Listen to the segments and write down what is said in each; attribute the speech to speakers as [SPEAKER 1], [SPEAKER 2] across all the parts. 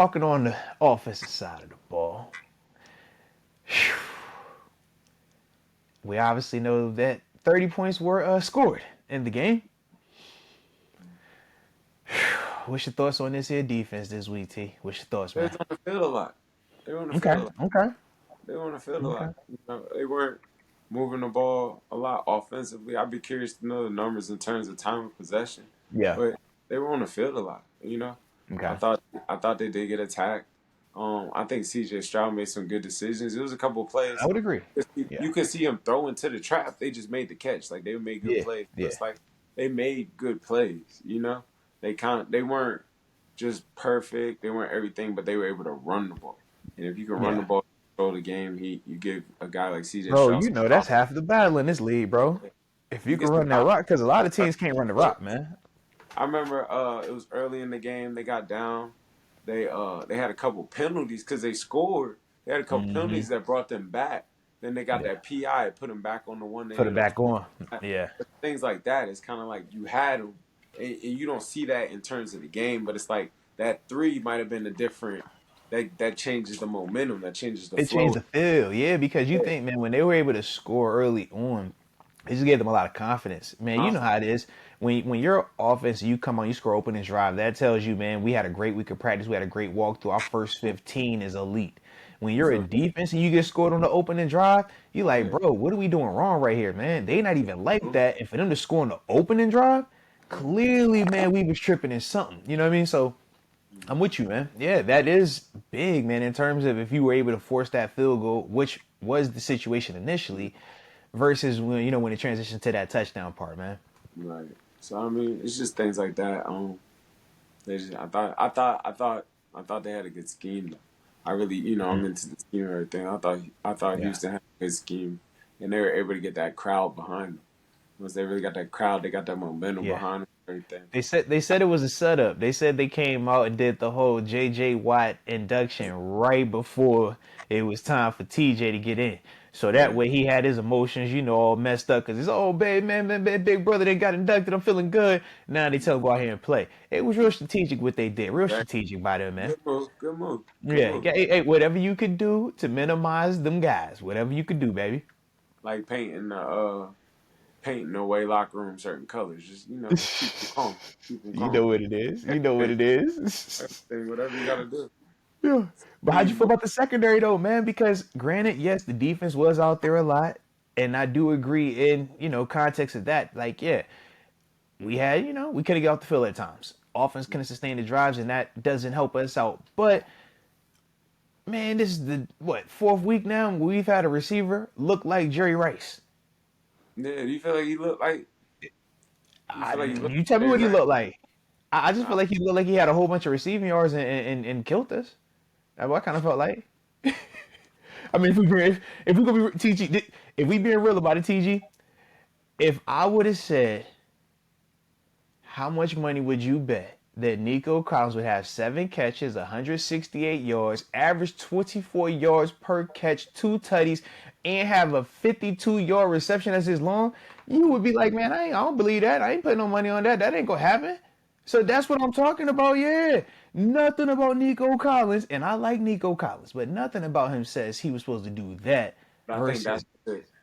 [SPEAKER 1] talking on the offensive side of the ball, we obviously know that 30 points were scored in the game. What's your thoughts on this here defense this week, T? What's your thoughts,
[SPEAKER 2] They
[SPEAKER 1] man?
[SPEAKER 2] was on the field a lot. They were on the
[SPEAKER 1] Okay,
[SPEAKER 2] field a lot.
[SPEAKER 1] okay,
[SPEAKER 2] They were on the field a
[SPEAKER 1] okay.
[SPEAKER 2] lot. They weren't moving the ball a lot offensively. I'd be curious to know the numbers in terms of time of possession,
[SPEAKER 1] Yeah,
[SPEAKER 2] but they were on the field a lot. I
[SPEAKER 1] okay.
[SPEAKER 2] thought I thought they did get attacked. I think C.J. Stroud made some good decisions. It was a couple of
[SPEAKER 1] I
[SPEAKER 2] plays.
[SPEAKER 1] would agree. Yeah,
[SPEAKER 2] You could see him throw into the trap. They just made the catch. Like they made good
[SPEAKER 1] yeah,
[SPEAKER 2] plays. So
[SPEAKER 1] yeah.
[SPEAKER 2] it's like they made good plays. They weren't just perfect. They weren't everything, but they were able to run the ball. And if you can run the
[SPEAKER 1] Yeah.
[SPEAKER 2] ball, control the game, you give a guy like C.J.
[SPEAKER 1] Bro,
[SPEAKER 2] Stroud
[SPEAKER 1] you
[SPEAKER 2] some
[SPEAKER 1] know that's
[SPEAKER 2] confidence.
[SPEAKER 1] half the battle in this league, bro. If you
[SPEAKER 2] You
[SPEAKER 1] can
[SPEAKER 2] get some
[SPEAKER 1] run that
[SPEAKER 2] confidence.
[SPEAKER 1] rock, because a lot of teams can't run the rock, man.
[SPEAKER 2] I remember it was early in the game. They got down. They had a couple penalties because they scored. They had a couple
[SPEAKER 1] Hmm.
[SPEAKER 2] penalties that brought them back. Then they got
[SPEAKER 1] Yeah.
[SPEAKER 2] that PI, put them back on the one they
[SPEAKER 1] Put it
[SPEAKER 2] ended up.
[SPEAKER 1] back on. Yeah.
[SPEAKER 2] Things like that. It's kind of like you had them, and you don't see that in terms of the game. But it's like that three might have been a different. That changes the momentum. That changes the
[SPEAKER 1] It changed
[SPEAKER 2] flow.
[SPEAKER 1] the feel, yeah, because you think, man, when they were able to score early on, it just gave them a lot of confidence. Man, you know how it is. When your offense, you come on, you score opening drive, that tells you, man, we had a great week of practice. We had a great walkthrough. Our first 15 is elite. When you're a
[SPEAKER 2] So
[SPEAKER 1] defense and you get scored on the opening drive, you like,
[SPEAKER 2] yeah,
[SPEAKER 1] bro, what are we doing wrong right here, man? They not even like that. And for them to score on the opening drive, clearly, man, we was tripping in something. You know what I mean? So I'm with you, man. Yeah, that is big, man, in terms of if you were able to force that field goal, which was the situation initially, versus when when it transitioned to that touchdown part, man.
[SPEAKER 2] right. So I mean, it's just things like that. I thought they had a good scheme. Though. I really, I'm into the scheme and everything. I thought
[SPEAKER 1] Yeah.
[SPEAKER 2] Houston had a good scheme, and they were able to get that crowd behind them. Once they really got that crowd, they got that momentum
[SPEAKER 1] Yeah.
[SPEAKER 2] behind them and everything.
[SPEAKER 1] They said it was a setup. They said they came out and did the whole J.J. Watt induction right before it was time for TJ to get in. So that
[SPEAKER 2] Yeah,
[SPEAKER 1] way he had his emotions, all messed up because it's babe, man, big brother, they got inducted. I'm feeling good. Now they tell him go out here and play. It was real strategic what they did. Real
[SPEAKER 2] right.
[SPEAKER 1] strategic by them, man.
[SPEAKER 2] Good move, good move, good
[SPEAKER 1] Yeah,
[SPEAKER 2] move.
[SPEAKER 1] yeah. Hey, whatever you could do to minimize them guys, whatever you could do, baby.
[SPEAKER 2] Like painting away locker room certain colors. Just keep them calm, keep them
[SPEAKER 1] You know
[SPEAKER 2] calm.
[SPEAKER 1] what it is. You know what it is.
[SPEAKER 2] Whatever you got to do.
[SPEAKER 1] Yeah. But how'd you
[SPEAKER 2] Team
[SPEAKER 1] feel
[SPEAKER 2] move.
[SPEAKER 1] about the secondary though, man? Because granted, yes, the defense was out there a lot, and I do agree in context of that. Like, yeah, we had we could have got off the field at times. Offense couldn't sustain the drives, and that doesn't help us out. But man, this is the fourth week now we've had a receiver look like Jerry Rice.
[SPEAKER 2] Yeah, do you feel like he looked like you feel like he looked
[SPEAKER 1] You tell me
[SPEAKER 2] very
[SPEAKER 1] what he
[SPEAKER 2] right?
[SPEAKER 1] looked like. I just feel
[SPEAKER 2] Nah,
[SPEAKER 1] like he looked like he had a whole bunch of receiving yards and killed us. That's what I kind of felt like. I mean, if we gonna be TG, if we being real about it, TG, if I would have said, how much money would you bet that Nico Collins would have 7 catches, 168 yards, average 24 yards per catch, 2 tutties, and have a 52-yard reception as his long? You would be like, man, I don't believe that. I ain't putting no money on that. That ain't gonna happen. So that's what I'm talking about. Yeah, nothing about Nico Collins, and I like Nico Collins, but nothing about him says he was supposed to do that
[SPEAKER 2] but
[SPEAKER 1] versus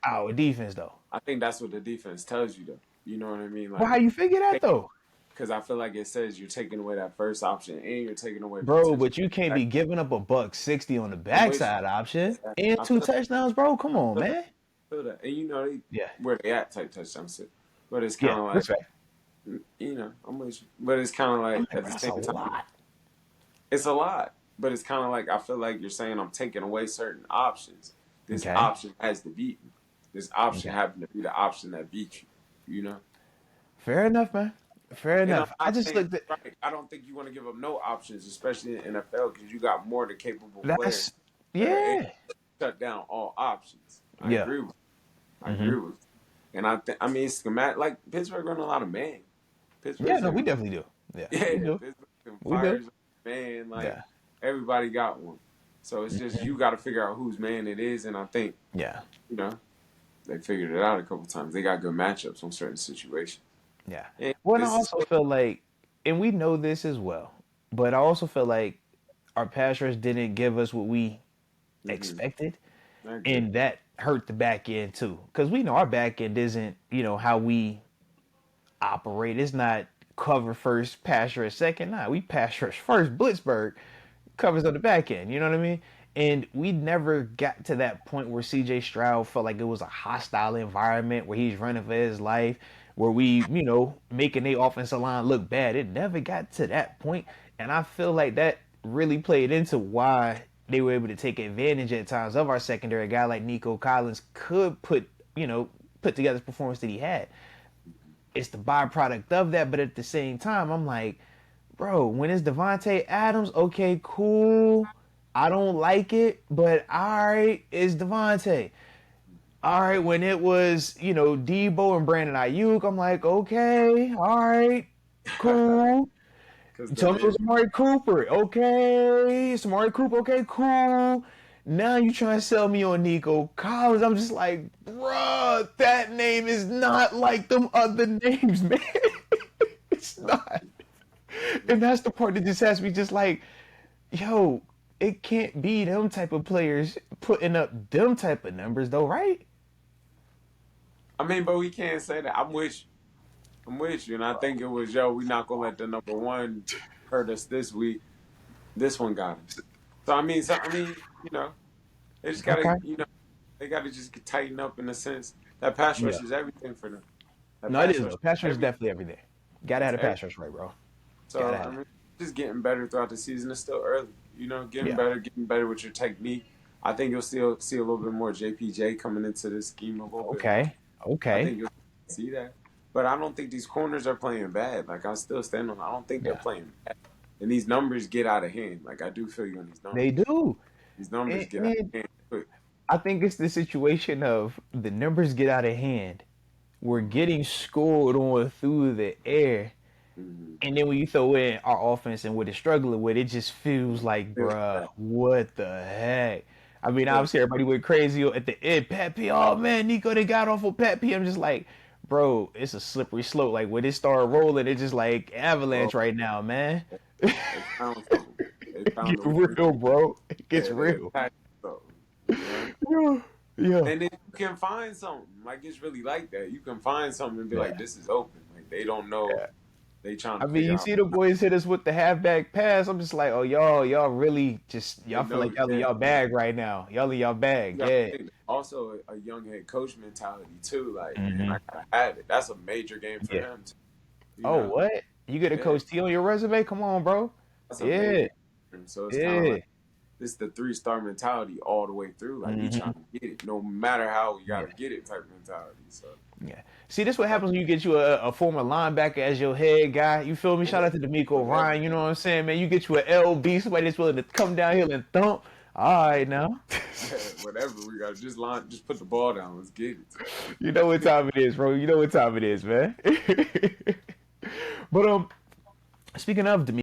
[SPEAKER 1] our defense, though.
[SPEAKER 2] I think that's what the defense tells you though. You know what I mean?
[SPEAKER 1] Well, how you figure that though?
[SPEAKER 2] Because I feel like it says you're taking away that first option and you're taking away
[SPEAKER 1] Bro,
[SPEAKER 2] potential.
[SPEAKER 1] but you can't be giving up a buck 60 on the
[SPEAKER 2] I'm with you.
[SPEAKER 1] backside option and
[SPEAKER 2] I
[SPEAKER 1] two
[SPEAKER 2] feel that.
[SPEAKER 1] touchdowns, bro. Come
[SPEAKER 2] I
[SPEAKER 1] on,
[SPEAKER 2] feel that.
[SPEAKER 1] man.
[SPEAKER 2] Feel that. And
[SPEAKER 1] Yeah,
[SPEAKER 2] where they at type touchdowns. But it's
[SPEAKER 1] yeah,
[SPEAKER 2] kind of like
[SPEAKER 1] respect.
[SPEAKER 2] I'm with you. But it's kind of
[SPEAKER 1] I'm
[SPEAKER 2] like
[SPEAKER 1] like,
[SPEAKER 2] at
[SPEAKER 1] bro,
[SPEAKER 2] the
[SPEAKER 1] that's
[SPEAKER 2] same
[SPEAKER 1] a
[SPEAKER 2] time,
[SPEAKER 1] lot.
[SPEAKER 2] it's a lot. But it's kind of like I feel like you're saying I'm taking away certain options. This
[SPEAKER 1] Okay,
[SPEAKER 2] option has to beat me. This option
[SPEAKER 1] okay.
[SPEAKER 2] happened to be the option that beat you. You know.
[SPEAKER 1] Fair enough, man. Fair
[SPEAKER 2] And I'm
[SPEAKER 1] enough. I
[SPEAKER 2] not
[SPEAKER 1] just
[SPEAKER 2] saying
[SPEAKER 1] looked at
[SPEAKER 2] right. I don't think you want to give up no options, especially in NFL, because you got more than capable players
[SPEAKER 1] that's
[SPEAKER 2] that are able
[SPEAKER 1] yeah,
[SPEAKER 2] to shut down all options. I
[SPEAKER 1] yeah.
[SPEAKER 2] agree with. I
[SPEAKER 1] Hmm.
[SPEAKER 2] agree with. And I mean, it's schematic. Like Pittsburgh run a lot of man.
[SPEAKER 1] Yeah,
[SPEAKER 2] Pittsburgh's
[SPEAKER 1] no,
[SPEAKER 2] a
[SPEAKER 1] we definitely do. Yeah,
[SPEAKER 2] yeah.
[SPEAKER 1] we do.
[SPEAKER 2] Pittsburgh can
[SPEAKER 1] We do.
[SPEAKER 2] fires man. Like
[SPEAKER 1] Yeah,
[SPEAKER 2] everybody got one. So it's just you got to figure out whose man it is. And I think
[SPEAKER 1] yeah,
[SPEAKER 2] you know they figured it out a couple times. They got good matchups on certain situations.
[SPEAKER 1] yeah.
[SPEAKER 2] And
[SPEAKER 1] Well, and I
[SPEAKER 2] this is
[SPEAKER 1] also feel like, and we know this as well, but I also feel like our pass rush didn't give us what we
[SPEAKER 2] Mm-hmm.
[SPEAKER 1] expected,
[SPEAKER 2] I agree.
[SPEAKER 1] and that hurt the back end too. Because we know our back end isn't, how we operate. It's not cover first, pass rush second. Nah, we pass rush first. Blitzburg covers on the back end. You know what I mean? And we never got to that point where CJ Stroud felt like it was a hostile environment where he's running for his life, where we, making the offensive line look bad. It never got to that point. And I feel like that really played into why they were able to take advantage at times of our secondary. A guy like Nico Collins could put together the performance that he had. It's the byproduct of that, but at the same time, I'm like, bro, when it's Devontae Adams, okay, cool. I don't like it, but all right, it's Devontae. All right, when it was, Debo and Brandon Ayuk, I'm like, okay, all right, cool.
[SPEAKER 2] Because
[SPEAKER 1] You
[SPEAKER 2] the
[SPEAKER 1] told me it was
[SPEAKER 2] man,
[SPEAKER 1] Amari Cooper. Okay, it's Amari Cooper. Okay, cool. Now you trying to sell me on Nico Collins. I'm just like, bruh, that name is not like them other names, man. It's not. And that's the part that just has me just like, yo, it can't be them type of players putting up them type of numbers though, right?
[SPEAKER 2] I mean, but we can't say that. I'm with you, and I think it was we not gonna let the number one hurt us this week. This one got us. So I mean, they just gotta,
[SPEAKER 1] Okay.
[SPEAKER 2] they gotta just tighten up in a sense. That pass
[SPEAKER 1] Yeah.
[SPEAKER 2] rush is everything for them. That
[SPEAKER 1] No, it
[SPEAKER 2] pass
[SPEAKER 1] is
[SPEAKER 2] rush
[SPEAKER 1] though.
[SPEAKER 2] is
[SPEAKER 1] Pass rush is
[SPEAKER 2] everything.
[SPEAKER 1] definitely everything. Gotta have
[SPEAKER 2] It's
[SPEAKER 1] a
[SPEAKER 2] everything.
[SPEAKER 1] pass rush right, bro.
[SPEAKER 2] So
[SPEAKER 1] Gotta
[SPEAKER 2] I
[SPEAKER 1] have it.
[SPEAKER 2] mean, just getting better throughout the season. It's still early,
[SPEAKER 1] Yeah.
[SPEAKER 2] getting better with your technique. I think you'll still see a little bit more JPJ coming into this scheme a little bit more.
[SPEAKER 1] Okay.
[SPEAKER 2] I
[SPEAKER 1] Okay.
[SPEAKER 2] think you'll see that. But I don't think these corners are playing bad. Like I still stand on. I don't think they're
[SPEAKER 1] Yeah.
[SPEAKER 2] playing bad. And these numbers get out of hand. Like I do feel you on these
[SPEAKER 1] They
[SPEAKER 2] numbers.
[SPEAKER 1] do.
[SPEAKER 2] These numbers get out
[SPEAKER 1] And
[SPEAKER 2] of hand quick.
[SPEAKER 1] I think it's the situation of the numbers get out of hand. We're getting scored on through the air.
[SPEAKER 2] Mm-hmm.
[SPEAKER 1] And then when you throw in our offense and what it's struggling with, it just feels like,
[SPEAKER 2] Feels
[SPEAKER 1] bruh,
[SPEAKER 2] bad.
[SPEAKER 1] what the heck? I mean,
[SPEAKER 2] Feels
[SPEAKER 1] obviously everybody went crazy at the end. Pat P, oh man, Nico, they got off of Pat P. I'm just like, bro, it's a slippery slope. Like when it started rolling, it's just like
[SPEAKER 2] bad.
[SPEAKER 1] avalanche right now, man.
[SPEAKER 2] They found something. They found
[SPEAKER 1] Get
[SPEAKER 2] a way.
[SPEAKER 1] real, bro. It gets
[SPEAKER 2] They
[SPEAKER 1] real.
[SPEAKER 2] attacked something. You know.
[SPEAKER 1] Yeah. Yeah.
[SPEAKER 2] And then you can find something. Like it's really like that. You can find something and be like,
[SPEAKER 1] Yeah.
[SPEAKER 2] this is open. Like they don't know. They trying
[SPEAKER 1] I
[SPEAKER 2] to
[SPEAKER 1] mean,
[SPEAKER 2] figure
[SPEAKER 1] you
[SPEAKER 2] out.
[SPEAKER 1] see the boys hit us with the halfback pass. I'm just like, oh, y'all really just
[SPEAKER 2] They
[SPEAKER 1] y'all feel
[SPEAKER 2] know.
[SPEAKER 1] like y'all in
[SPEAKER 2] Yeah.
[SPEAKER 1] y'all bag right now. Y'all in y'all
[SPEAKER 2] You
[SPEAKER 1] bag,
[SPEAKER 2] got to
[SPEAKER 1] yeah.
[SPEAKER 2] think also a young head coach mentality too. Like, man, I
[SPEAKER 1] Hmm.
[SPEAKER 2] gotta have it. That's a major game for
[SPEAKER 1] Yeah.
[SPEAKER 2] him. Too, you
[SPEAKER 1] Oh,
[SPEAKER 2] know.
[SPEAKER 1] what? You get a
[SPEAKER 2] Yeah.
[SPEAKER 1] Coach T on your resume? Come on, bro.
[SPEAKER 2] That's a major
[SPEAKER 1] Yeah,
[SPEAKER 2] game. So it's kind of
[SPEAKER 1] yeah.
[SPEAKER 2] like this the 3-star mentality all the way through. Like we
[SPEAKER 1] Hmm.
[SPEAKER 2] trying to get it, no matter how we
[SPEAKER 1] Yeah,
[SPEAKER 2] gotta get it type mentality. So
[SPEAKER 1] yeah. See, this what
[SPEAKER 2] I like
[SPEAKER 1] happens when you get you a former linebacker as your head guy. You feel me? Shout out to D'Amico
[SPEAKER 2] whatever.
[SPEAKER 1] Ryan. You know what I'm saying, man? You get you an LB, somebody that's willing to come down here and thump. All right, now.
[SPEAKER 2] Whatever we got, just put the ball down. Let's get
[SPEAKER 1] You know what
[SPEAKER 2] it.
[SPEAKER 1] time it is, bro. You know what time it is, man. But speaking of D'Amico.